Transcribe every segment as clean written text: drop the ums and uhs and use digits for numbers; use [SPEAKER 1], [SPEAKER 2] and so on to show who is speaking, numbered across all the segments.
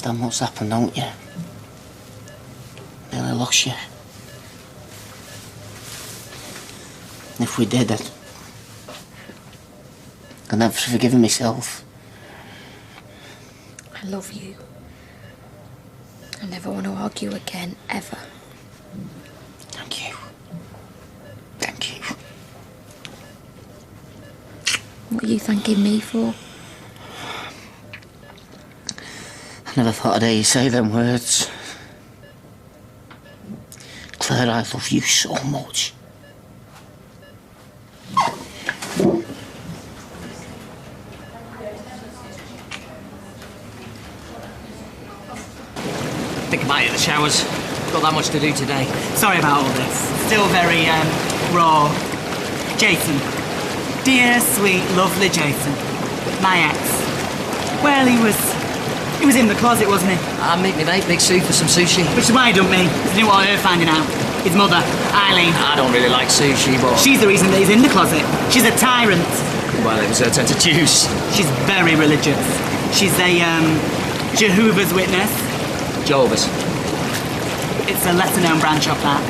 [SPEAKER 1] understand what's happened, don't you? Nearly lost you. If we did, I'd never forgiven myself.
[SPEAKER 2] I love you. I never want to argue again, ever.
[SPEAKER 1] Thank you. Thank you.
[SPEAKER 2] What are you thanking me for?
[SPEAKER 1] I never thought I'd hear you say them words. Claire, I love you so much.
[SPEAKER 3] Think about it in the showers. Got that much to do today. Sorry about all this. Still very, raw. Jason. Dear, sweet, lovely Jason. My ex. Well, he was in the closet, wasn't he?
[SPEAKER 4] I'll meet me mate, Big Sue, for some sushi.
[SPEAKER 3] Which is why he dumped me. He didn't want her finding out. His mother, Eileen.
[SPEAKER 4] I don't really like sushi, but...
[SPEAKER 3] She's the reason that he's in the closet. She's a tyrant.
[SPEAKER 4] Well, it was her turn to choose.
[SPEAKER 3] She's very religious. She's a, Jehovah's Witness.
[SPEAKER 4] Jehovah's.
[SPEAKER 3] It's a lesser-known branch of that.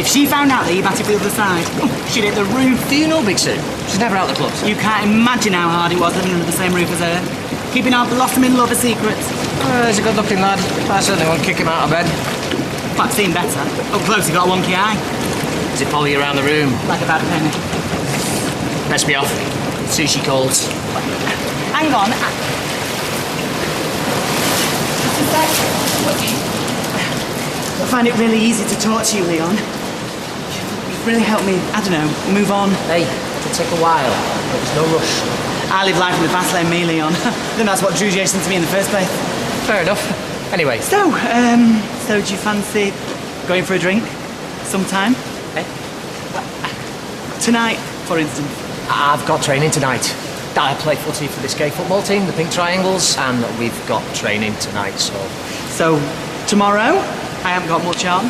[SPEAKER 3] If she found out that he batted for the other side, she'd hit the roof.
[SPEAKER 4] Do you know Big Sue? She's never out the clubs.
[SPEAKER 3] You can't imagine how hard it was living under the same roof as her. Keeping our blossoming love a secret.
[SPEAKER 4] He's a good-looking lad. I certainly won't kick him out of bed.
[SPEAKER 3] Well, I've seen better. Up close, he got a wonky eye.
[SPEAKER 4] Does it follow you around the room?
[SPEAKER 3] Like a bad penny.
[SPEAKER 4] Best be off. Sushi calls.
[SPEAKER 3] Hang on. I find it really easy to talk to you, Leon. You've really helped me, I don't know, move on.
[SPEAKER 4] Hey, it'll take a while. There's no rush.
[SPEAKER 3] I live life in the fast lane, me, Leon. I think that's what drew Jason to me in the first place.
[SPEAKER 4] Fair enough. Anyway.
[SPEAKER 3] So do you fancy going for a drink sometime?
[SPEAKER 4] Eh?
[SPEAKER 3] Tonight, for instance.
[SPEAKER 4] I've got training tonight. I play footy for this gay football team, the Pink Triangles, and we've got training tonight, so...
[SPEAKER 3] So, tomorrow? I haven't got much on.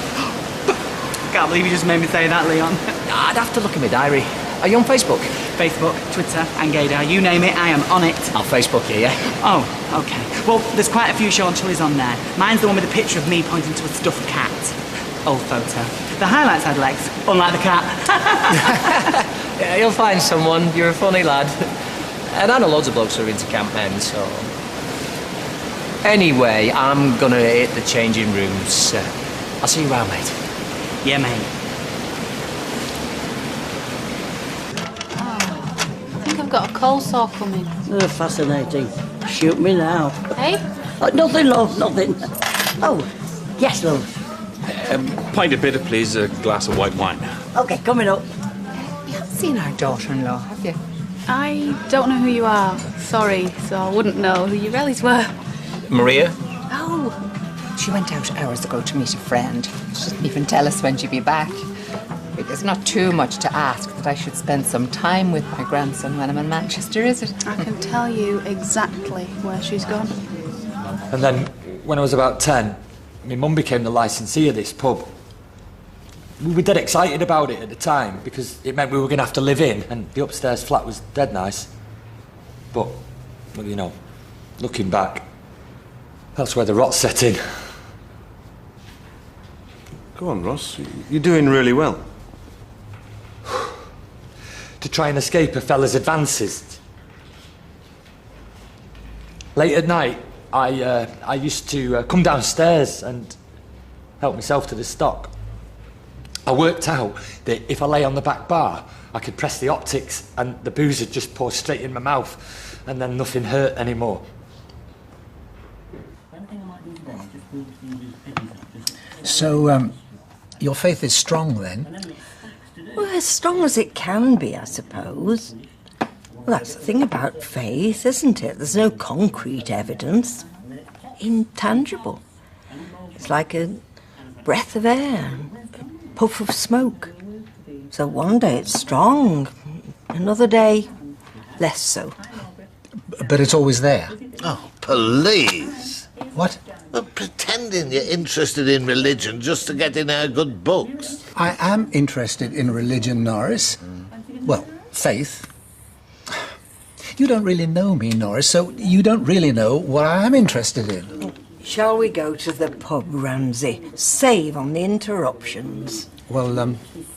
[SPEAKER 3] Can't believe you just made me say that, Leon.
[SPEAKER 4] I'd have to look in my diary. Are you on Facebook?
[SPEAKER 3] Facebook, Twitter, and Gaydar. You name it, I am on it.
[SPEAKER 4] I'll Facebook you, yeah?
[SPEAKER 3] Oh, OK. Well, there's quite a few Sean Tullies on there. Mine's the one with a picture of me pointing to a stuffed cat. Old photo. The highlights had legs, unlike the cat.
[SPEAKER 4] Yeah, you'll find someone. You're a funny lad. And I know loads of blokes who are into camp men, so... Anyway, I'm gonna hit the changing rooms. I'll see you around, mate.
[SPEAKER 3] Yeah, mate.
[SPEAKER 5] I think I've got a cold sore coming.
[SPEAKER 6] Oh, fascinating. Shoot me now.
[SPEAKER 5] Hey?
[SPEAKER 6] Nothing, love, nothing. Oh, yes, love.
[SPEAKER 7] Pint of bitter, please. A glass of white wine.
[SPEAKER 6] OK, coming up.
[SPEAKER 8] You haven't seen our daughter-in-law, have you?
[SPEAKER 5] I don't know who you are. Sorry, so I wouldn't know who you reallys were.
[SPEAKER 4] Maria?
[SPEAKER 8] Oh, she went out hours ago to meet a friend. She didn't even tell us when she'd be back. It's not too much to ask that I should spend some time with my grandson when I'm in Manchester, is it?
[SPEAKER 5] I can tell you exactly where she's gone.
[SPEAKER 9] And then, when I was about 10, my mum became the licensee of this pub. We were dead excited about it at the time because it meant we were going to have to live in, and the upstairs flat was dead nice. But, well, you know, looking back, that's where the rot set in.
[SPEAKER 7] Go on, Ross. You're doing really well.
[SPEAKER 9] To try and escape a fella's advances. Late at night, I used to come downstairs and help myself to the stock. I worked out that if I lay on the back bar, I could press the optics and the booze would just pour straight in my mouth and then nothing hurt anymore.
[SPEAKER 10] So, your faith is strong then?
[SPEAKER 6] Well, as strong as it can be, I suppose. Well, that's the thing about faith, isn't it? There's no concrete evidence. Intangible. It's like a breath of air, a puff of smoke. So one day it's strong, another day less so.
[SPEAKER 10] But it's always there?
[SPEAKER 11] Oh, please.
[SPEAKER 10] What?
[SPEAKER 11] Well, pretending you're interested in religion just to get in our good books.
[SPEAKER 10] I am interested in religion, Norris. Well, faith. You don't really know me, Norris, so you don't really know what I am interested in.
[SPEAKER 6] Shall we go to the pub, Ramsay? Save on the interruptions.
[SPEAKER 10] Well,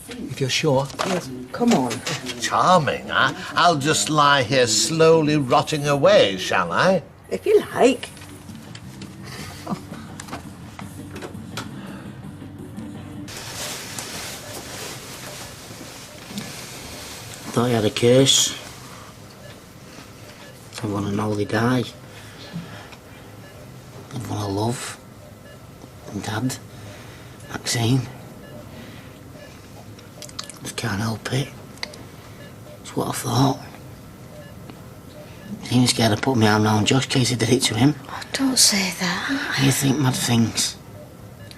[SPEAKER 10] if you're sure.
[SPEAKER 6] Yes, come on.
[SPEAKER 11] Charming, huh? I'll just lie here slowly rotting away, shall I?
[SPEAKER 6] If you like.
[SPEAKER 1] Thought he had a curse. Everyone and all they die. Everyone I love. And Dad. Maxine. Just can't help it. It's what I thought. He was scared to put me arm round Josh in case I did it to him.
[SPEAKER 2] Oh, don't say that.
[SPEAKER 1] You think mad things.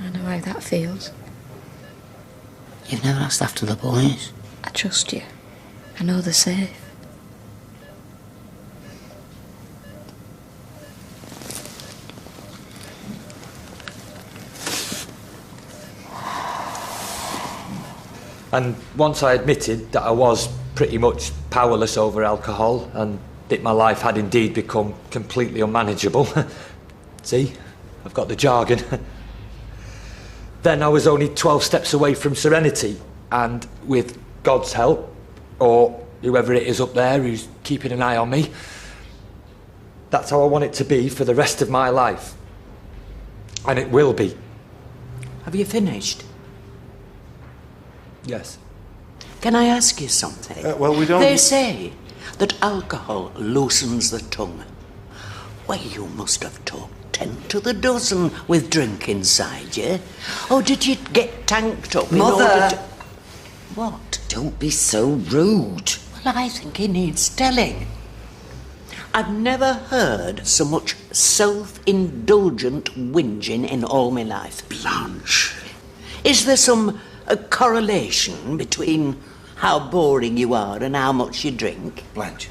[SPEAKER 2] I know how that feels.
[SPEAKER 1] You've never asked after the boys.
[SPEAKER 2] I trust you. I know they're safe.
[SPEAKER 9] And once I admitted that I was pretty much powerless over alcohol and that my life had indeed become completely unmanageable. See, I've got the jargon. Then I was only 12 steps away from serenity, and with God's help, or whoever it is up there who's keeping an eye on me, that's how I want it to be for the rest of my life. And it will be.
[SPEAKER 12] Have you finished?
[SPEAKER 9] Yes.
[SPEAKER 12] Can I ask you something?
[SPEAKER 13] Well, we don't...
[SPEAKER 12] They say that alcohol loosens the tongue. Well, you must have talked 10 to the dozen with drink inside you. Or did you get tanked up in order
[SPEAKER 8] Mother!
[SPEAKER 12] to... What?
[SPEAKER 8] Don't be so rude.
[SPEAKER 12] Well, I think he needs telling. I've never heard so much self-indulgent whinging in all my life. Blanche, is there some correlation between how boring you are and how much you drink?
[SPEAKER 14] Blanche,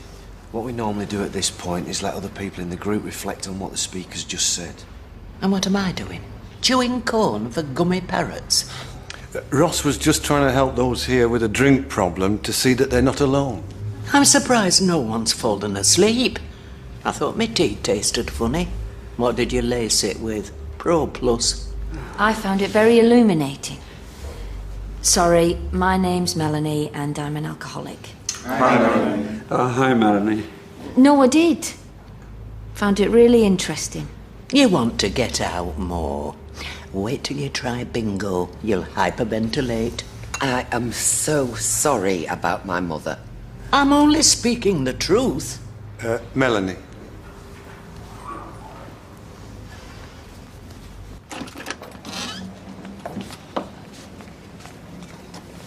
[SPEAKER 14] what we normally do at this point is let other people in the group reflect on what the speaker's just said.
[SPEAKER 12] And what am I doing? Chewing corn for gummy parrots?
[SPEAKER 13] Ross was just trying to help those here with a drink problem to see that they're not alone.
[SPEAKER 12] I'm surprised no one's fallen asleep. I thought my tea tasted funny. What did you lace it with? Pro Plus?
[SPEAKER 2] I found it very illuminating. Sorry, my name's Melanie and I'm an alcoholic.
[SPEAKER 13] Hi, Melanie. Hi, Melanie.
[SPEAKER 2] No, I did. Found it really interesting.
[SPEAKER 12] You want to get out more. Wait till you try bingo. You'll hyperventilate.
[SPEAKER 8] I am so sorry about my mother.
[SPEAKER 12] I'm only speaking the truth.
[SPEAKER 13] Melanie.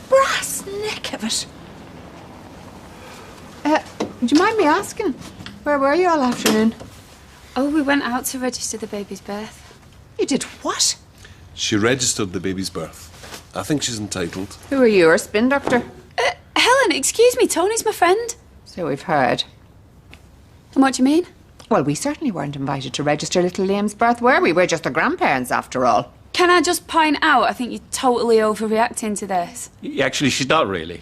[SPEAKER 8] Brass neck of it.
[SPEAKER 5] Would you mind me asking? Where were you all afternoon? Oh, we went out to register the baby's birth.
[SPEAKER 8] You did what?
[SPEAKER 13] She registered the baby's birth. I think she's entitled.
[SPEAKER 5] Who are you, a spin doctor? Helen, excuse me, Tony's my friend.
[SPEAKER 8] So we've heard.
[SPEAKER 5] And what do you mean?
[SPEAKER 8] Well, we certainly weren't invited to register little Liam's birth, were we? We're just the grandparents, after all.
[SPEAKER 5] Can I just point out, I think you're totally overreacting to this.
[SPEAKER 7] Actually, she's not really.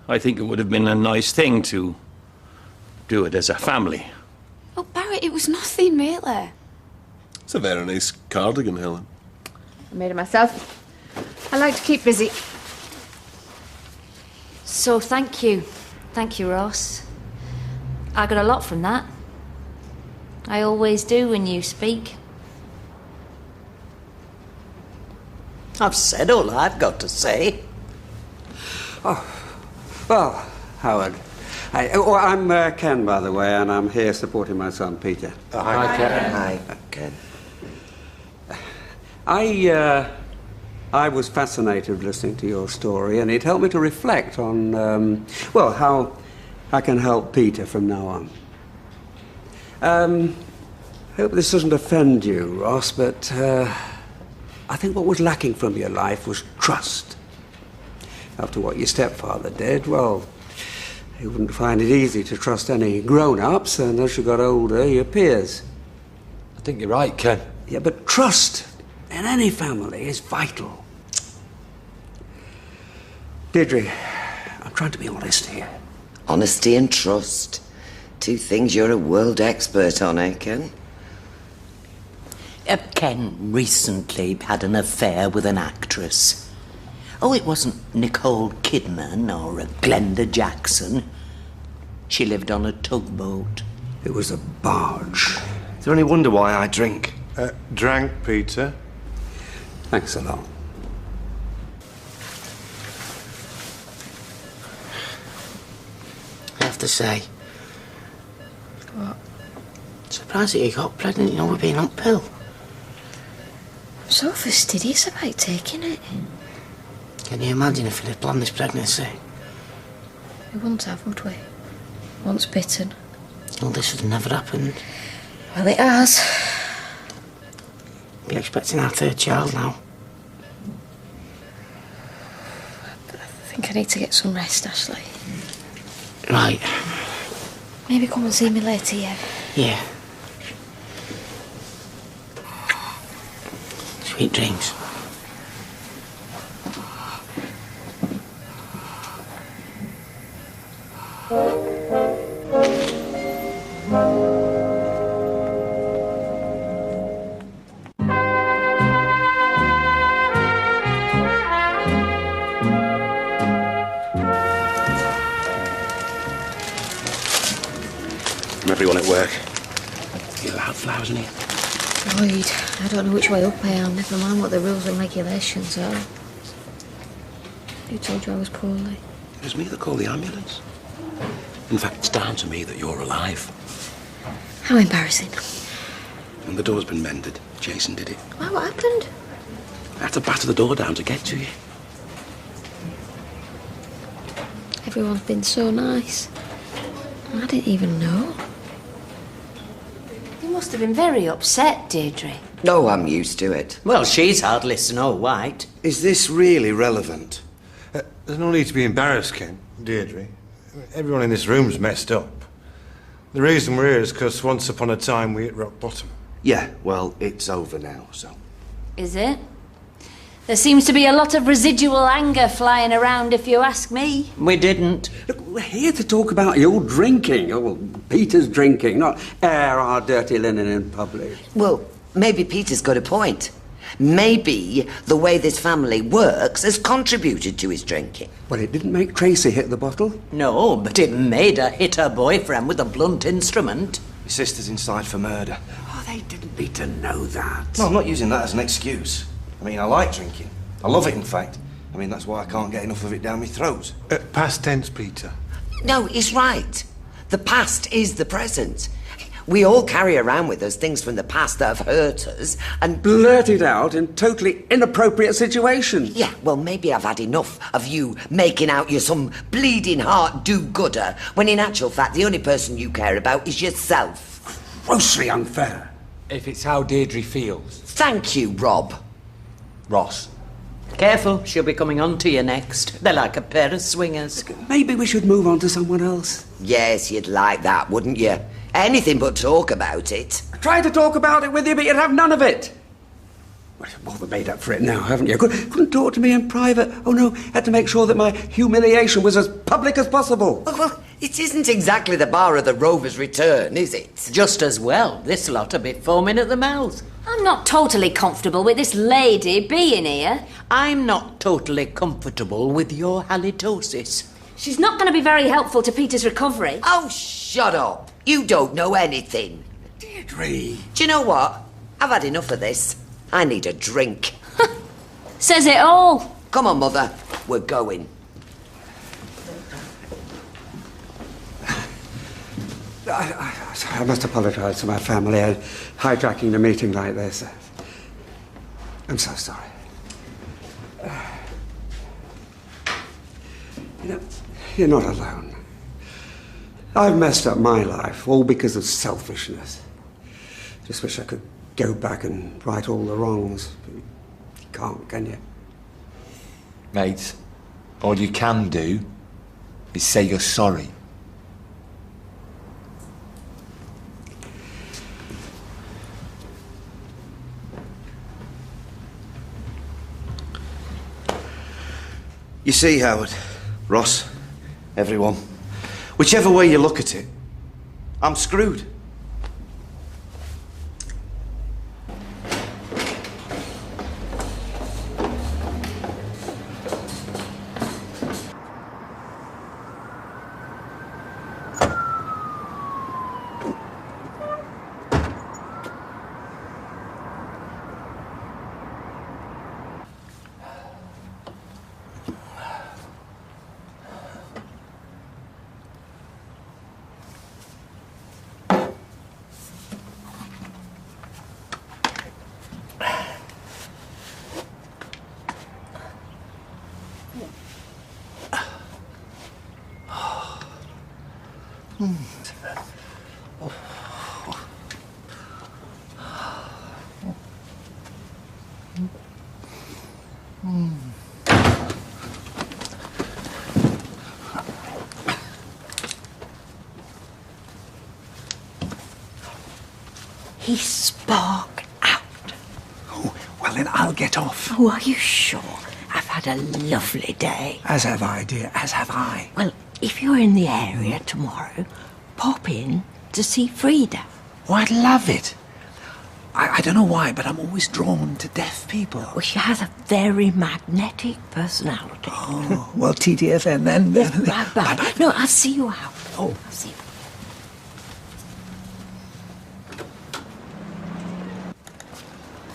[SPEAKER 7] I think it would have been a nice thing to do it as a family.
[SPEAKER 5] Oh, Barrett, it was nothing, really.
[SPEAKER 13] It's a very nice cardigan, Helen.
[SPEAKER 5] I made it myself. I like to keep busy.
[SPEAKER 2] So thank you. Thank you, Ross. I got a lot from that. I always do when you speak.
[SPEAKER 12] I've said all I've got to say.
[SPEAKER 15] Oh, well, Howard. I'm Ken, by the way, and I'm here supporting my son, Peter.
[SPEAKER 14] Hi, Ken.
[SPEAKER 8] Hi, Ken.
[SPEAKER 15] I was fascinated listening to your story, and it helped me to reflect on, how I can help Peter from now on. I hope this doesn't offend you, Ross, but I think what was lacking from your life was trust. After what your stepfather did, well, you wouldn't find it easy to trust any grown-ups, and as you got older, your peers.
[SPEAKER 9] I think you're right, Ken.
[SPEAKER 15] Yeah, but trust in any family is vital. Deirdre, I'm trying to be honest here.
[SPEAKER 8] Honesty and trust. Two things you're a world expert on, eh, Ken?
[SPEAKER 12] Ken recently had an affair with an actress. Oh, it wasn't Nicole Kidman or Glenda Jackson. She lived on a tugboat.
[SPEAKER 15] It was a barge.
[SPEAKER 14] Is there any wonder why I drink?
[SPEAKER 13] Drank, Peter.
[SPEAKER 15] Thanks a lot.
[SPEAKER 1] I have to say.
[SPEAKER 8] What?
[SPEAKER 1] Surprised that you got pregnant, you know, with being on pill.
[SPEAKER 2] I'm so fastidious about taking it.
[SPEAKER 1] Can you imagine if we'd have planned this pregnancy?
[SPEAKER 2] We wouldn't have, would we? Once bitten.
[SPEAKER 1] Well, this would have never happened.
[SPEAKER 2] Well, it has.
[SPEAKER 1] Be expecting our third child now.
[SPEAKER 2] But I think I need to get some rest, Ashley.
[SPEAKER 1] Right.
[SPEAKER 2] Maybe come and see me later, yeah?
[SPEAKER 1] Yeah. Sweet dreams.
[SPEAKER 14] From everyone at work.
[SPEAKER 1] You loud flowers in here.
[SPEAKER 2] Lloyd, I don't know which way up I am, never mind what the rules and regulations are. Who told you I was poorly?
[SPEAKER 16] It was me that called the ambulance. In fact, it's down to me that you're alive.
[SPEAKER 2] How embarrassing.
[SPEAKER 16] And the door's been mended. Jason did it.
[SPEAKER 2] Why, what happened?
[SPEAKER 16] I had to batter the door down to get to you.
[SPEAKER 2] Everyone's been so nice. I didn't even know. You must have been very upset, Deirdre.
[SPEAKER 12] Oh, I'm used to it. Well, she's hardly Snow White.
[SPEAKER 14] Is this really relevant?
[SPEAKER 13] There's no need to be embarrassed, Ken, Deirdre. Everyone in this room's messed up. The reason we're here is because once upon a time we hit rock bottom.
[SPEAKER 14] Yeah, well, it's over now, so...
[SPEAKER 2] Is it? There seems to be a lot of residual anger flying around, if you ask me.
[SPEAKER 12] We didn't.
[SPEAKER 15] Look, we're here to talk about your drinking. Oh, well, Peter's drinking, not air our dirty linen in public.
[SPEAKER 17] Well, maybe Peter's got a point. Maybe the way this family works has contributed to his drinking.
[SPEAKER 15] Well, it didn't make Tracy hit the bottle.
[SPEAKER 12] No, but it made her hit her boyfriend with a blunt instrument.
[SPEAKER 14] Your sister's inside for murder.
[SPEAKER 15] Oh, they didn't need to know that.
[SPEAKER 14] No, I'm not using that as an excuse. I mean, I like drinking. I love it, in fact. I mean, that's why I can't get enough of it down my throat.
[SPEAKER 13] Past tense, Peter.
[SPEAKER 17] No, he's right. The past is the present. We all carry around with us things from the past that have hurt us and...
[SPEAKER 15] blurt it out in totally inappropriate situations.
[SPEAKER 17] Yeah, well, maybe I've had enough of you making out you're some bleeding heart do-gooder, when in actual fact the only person you care about is yourself.
[SPEAKER 15] Grossly unfair.
[SPEAKER 9] If it's how Deirdre feels.
[SPEAKER 17] Thank you, Rob.
[SPEAKER 9] Ross.
[SPEAKER 12] Careful, she'll be coming on to you next. They're like a pair of swingers.
[SPEAKER 15] Maybe we should move on to someone else.
[SPEAKER 17] Yes, you'd like that, wouldn't you? Anything but talk about it.
[SPEAKER 15] I tried to talk about it with you, but you'd have none of it. Well, we've made up for it now, haven't you? Couldn't talk to me in private. Oh, no, had to make sure that my humiliation was as public as possible.
[SPEAKER 17] Well, it isn't exactly the bar of the Rover's return, is it?
[SPEAKER 12] Just as well. This lot a bit foaming at the mouth.
[SPEAKER 2] I'm not totally comfortable with this lady being here.
[SPEAKER 12] I'm not totally comfortable with your halitosis.
[SPEAKER 2] She's not going to be very helpful to Peter's recovery.
[SPEAKER 17] Oh, shut up. You don't know anything.
[SPEAKER 15] Deirdre.
[SPEAKER 17] Do you know what? I've had enough of this. I need a drink.
[SPEAKER 2] Says it all.
[SPEAKER 17] Come on, Mother. We're going.
[SPEAKER 15] I must apologise to my family for hijacking the meeting like this. I'm so sorry. You know, you're not alone. I've messed up my life, all because of selfishness. Just wish I could go back and right all the wrongs. But you can't, can you?
[SPEAKER 9] Mate, all you can do is say you're sorry.
[SPEAKER 14] You see, Howard, Ross, everyone, whichever way you look at it, I'm screwed.
[SPEAKER 6] He spoke out.
[SPEAKER 15] Oh, well then I'll get off.
[SPEAKER 6] Oh, are you sure? I've had a lovely day.
[SPEAKER 15] As have I, dear, as have I.
[SPEAKER 6] Well, if you're in the area tomorrow, pop in to see Frida.
[SPEAKER 15] Oh, I'd love it. I don't know why, but I'm always drawn to deaf people.
[SPEAKER 6] Well, she has a very magnetic personality.
[SPEAKER 15] Oh, well, TTFN then.
[SPEAKER 6] Right, bye. No, I'll see you out. Oh, I'll see you.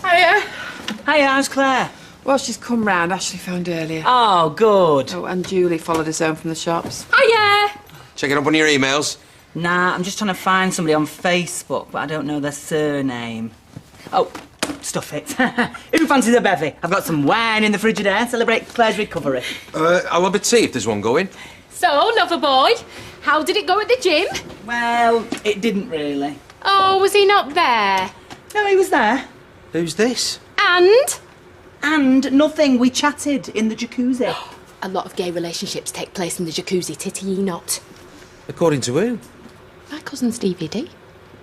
[SPEAKER 3] Hiya. Hiya, how's Claire?
[SPEAKER 5] Well, she's come round. Ashley phoned earlier.
[SPEAKER 3] Oh, good.
[SPEAKER 5] Oh, and Julie followed us home from the shops.
[SPEAKER 3] Hiya.
[SPEAKER 14] Checking up on your emails?
[SPEAKER 3] Nah, I'm just trying to find somebody on Facebook, but I don't know their surname. Oh, stuff it. Who fancies a bevy? I've got some wine in the Frigidaire. Celebrate Claire's recovery.
[SPEAKER 14] I'll have a tea if there's one going.
[SPEAKER 18] So, lover boy, how did it go at the gym?
[SPEAKER 3] Well, it didn't really.
[SPEAKER 18] Oh, was he not there?
[SPEAKER 3] No, he was there.
[SPEAKER 14] Who's this?
[SPEAKER 18] And?
[SPEAKER 3] And nothing. We chatted in the jacuzzi.
[SPEAKER 18] A lot of gay relationships take place in the jacuzzi, titty ye not.
[SPEAKER 14] According to who?
[SPEAKER 18] My cousin's DVD.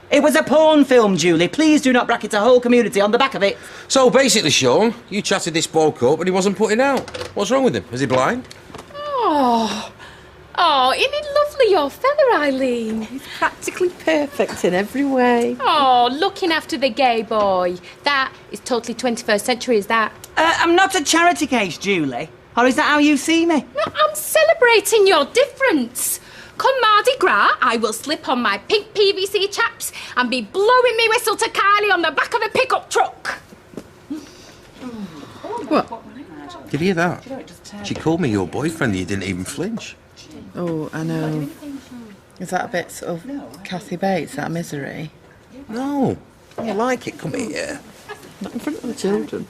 [SPEAKER 3] It was a porn film, Julie. Please do not bracket a whole community on the back of it.
[SPEAKER 14] So basically, Sean, you chatted this bloke up and he wasn't putting out. What's wrong with him? Is he blind?
[SPEAKER 18] Oh, isn't it lovely, your fella, Eileen?
[SPEAKER 5] He's practically perfect in every way.
[SPEAKER 18] Oh, looking after the gay boy. That is totally 21st century, is that?
[SPEAKER 3] I'm not a charity case, Julie. Or is that how you see me?
[SPEAKER 18] No, I'm celebrating your difference. Come Mardi Gras, I will slip on my pink PVC chaps and be blowing me whistle to Kylie on the back of a pickup truck.
[SPEAKER 5] What?
[SPEAKER 14] Did you hear that? She called me your boyfriend and you didn't even flinch.
[SPEAKER 5] Oh, I know. Is that a bit sort of Kathy Bates, that misery?
[SPEAKER 14] No. I like it. Come here.
[SPEAKER 5] Not in front of the children.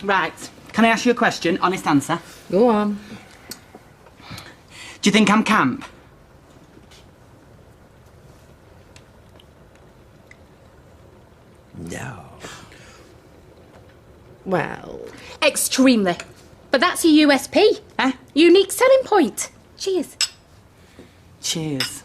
[SPEAKER 3] Right. Can I ask you a question? Honest answer.
[SPEAKER 5] Go on.
[SPEAKER 3] Do you think I'm camp?
[SPEAKER 14] No.
[SPEAKER 5] Well...
[SPEAKER 18] Extremely. But that's your USP. Unique selling point. Cheers.
[SPEAKER 3] Cheers.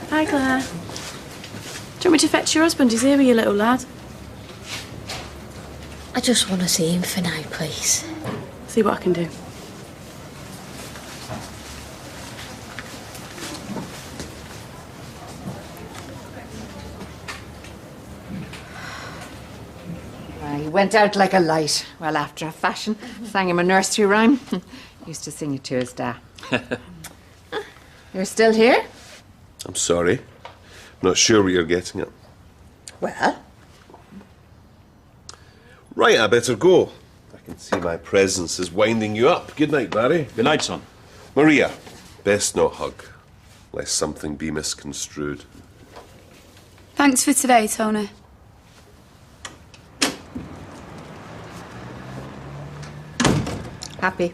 [SPEAKER 5] Hi, Claire. Do you want me to fetch your husband? He's here with you, little lad.
[SPEAKER 2] I just want to see him for now, please.
[SPEAKER 5] See what I can do.
[SPEAKER 8] He went out like a light. Well, after a fashion, sang him a nursery rhyme. Used to sing it to his dad. You're still here?
[SPEAKER 16] I'm sorry. Not sure what you're getting at.
[SPEAKER 8] Well?
[SPEAKER 16] Right, I better go. I can see my presence is winding you up. Good night, Barry.
[SPEAKER 7] Good night, son.
[SPEAKER 16] Maria, best not hug, lest something be misconstrued.
[SPEAKER 5] Thanks for today, Tony.
[SPEAKER 8] Happy.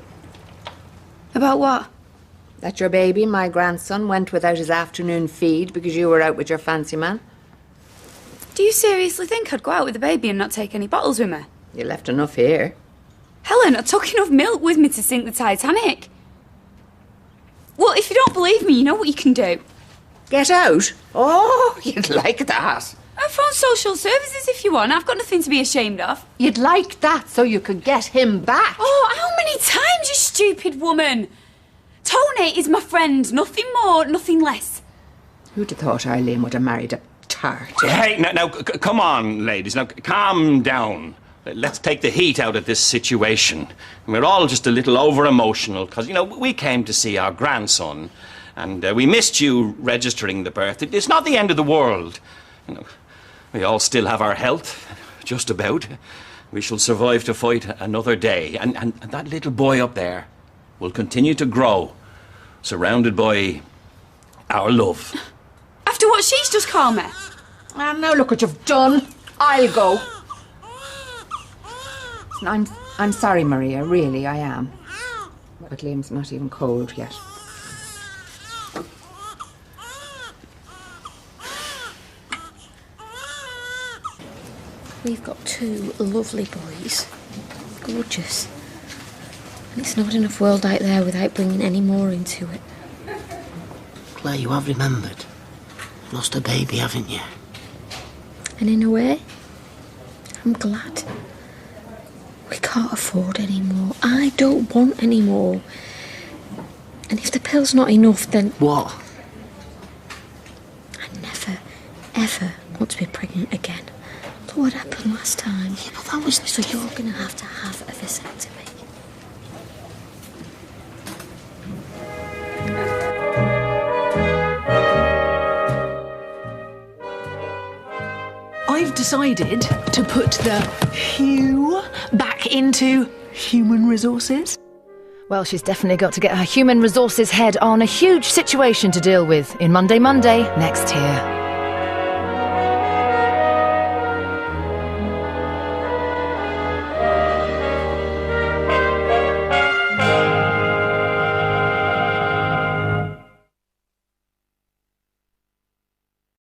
[SPEAKER 5] About what?
[SPEAKER 8] That your baby, my grandson, went without his afternoon feed because you were out with your fancy man?
[SPEAKER 5] Do you seriously think I'd go out with the baby and not take any bottles with me?
[SPEAKER 8] You left enough here.
[SPEAKER 5] Helen, I took enough milk with me to sink the Titanic. Well, if you don't believe me, you know what you can do.
[SPEAKER 8] Get out? Oh, you'd like that.
[SPEAKER 5] I phone social services if you want. I've got nothing to be ashamed of.
[SPEAKER 8] You'd like that so you could get him back.
[SPEAKER 5] Oh, how many times, you stupid woman? Tony is my friend. Nothing more, nothing less.
[SPEAKER 8] Who'd have thought Eileen would have married a tart?
[SPEAKER 7] Hey, now, come on, ladies. Now, calm down. Let's take the heat out of this situation. We're all just a little over-emotional because, you know, we came to see our grandson and we missed you registering the birth. It's not the end of the world. You know, we all still have our health, just about. We shall survive to fight another day. And that little boy up there will continue to grow, surrounded by our love.
[SPEAKER 5] After After what she's just called me.
[SPEAKER 8] And now look what you've done. I'll go. I'm sorry, Maria, really, I am. But Liam's not even cold yet.
[SPEAKER 2] We've got 2 lovely boys. Gorgeous. And it's not enough world out there without bringing any more into it.
[SPEAKER 12] Claire, you have remembered. Lost a baby, haven't you?
[SPEAKER 2] And in a way, I'm glad. We can't afford any more. I don't want any more. And if the pill's not enough, then...
[SPEAKER 12] What?
[SPEAKER 2] I never, ever want to be pregnant again. Look what happened last time.
[SPEAKER 12] Yeah, but that was...
[SPEAKER 2] So you're going to have a vasectomy.
[SPEAKER 19] I've decided to put the Hugh back into human resources.
[SPEAKER 20] Well, she's definitely got to get her human resources head on a huge situation to deal with in Monday next year.